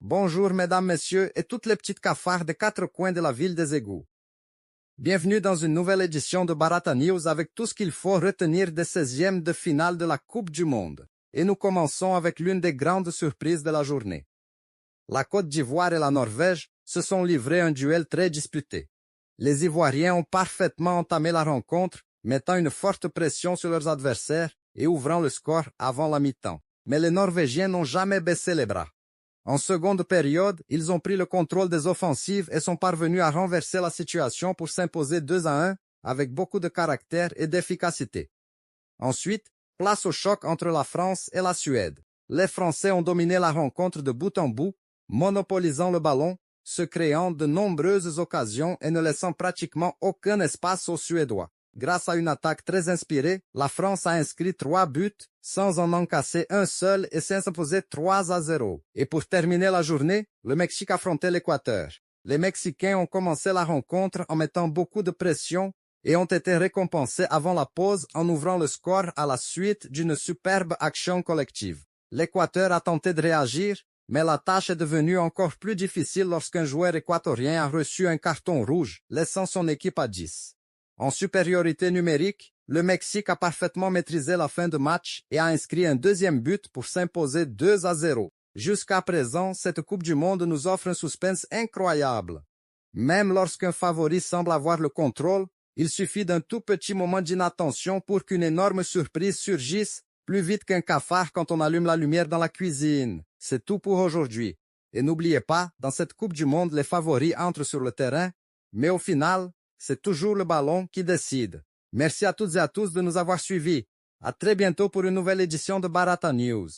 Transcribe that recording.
Bonjour mesdames, messieurs et toutes les petites cafards des quatre coins de la ville des égouts. Bienvenue dans une nouvelle édition de Barata News avec tout ce qu'il faut retenir des 16e de finale de la Coupe du Monde. Et nous commençons avec l'une des grandes surprises de la journée. La Côte d'Ivoire et la Norvège se sont livrés un duel très disputé. Les Ivoiriens ont parfaitement entamé la rencontre, mettant une forte pression sur leurs adversaires et ouvrant le score avant la mi-temps. Mais les Norvégiens n'ont jamais baissé les bras. En seconde période, ils ont pris le contrôle des offensives et sont parvenus à renverser la situation pour s'imposer 2-1 avec beaucoup de caractère et d'efficacité. Ensuite, place au choc entre la France et la Suède. Les Français ont dominé la rencontre de bout en bout, monopolisant le ballon, se créant de nombreuses occasions et ne laissant pratiquement aucun espace aux Suédois. Grâce à une attaque très inspirée, la France a inscrit 3 buts sans en encasser un seul et s'est imposé 3-0. Et pour terminer la journée, le Mexique affrontait l'Équateur. Les Mexicains ont commencé la rencontre en mettant beaucoup de pression et ont été récompensés avant la pause en ouvrant le score à la suite d'une superbe action collective. L'Équateur a tenté de réagir, mais la tâche est devenue encore plus difficile lorsqu'un joueur équatorien a reçu un carton rouge, laissant son équipe à 10. En supériorité numérique, le Mexique a parfaitement maîtrisé la fin de match et a inscrit un deuxième but pour s'imposer 2-0. Jusqu'à présent, cette Coupe du Monde nous offre un suspense incroyable. Même lorsqu'un favori semble avoir le contrôle, il suffit d'un tout petit moment d'inattention pour qu'une énorme surprise surgisse plus vite qu'un cafard quand on allume la lumière dans la cuisine. C'est tout pour aujourd'hui. Et n'oubliez pas, dans cette Coupe du Monde, les favoris entrent sur le terrain, mais au final, c'est toujours le ballon qui décide. Merci à toutes et à tous de nous avoir suivis. À très bientôt pour une nouvelle édition de Barata News.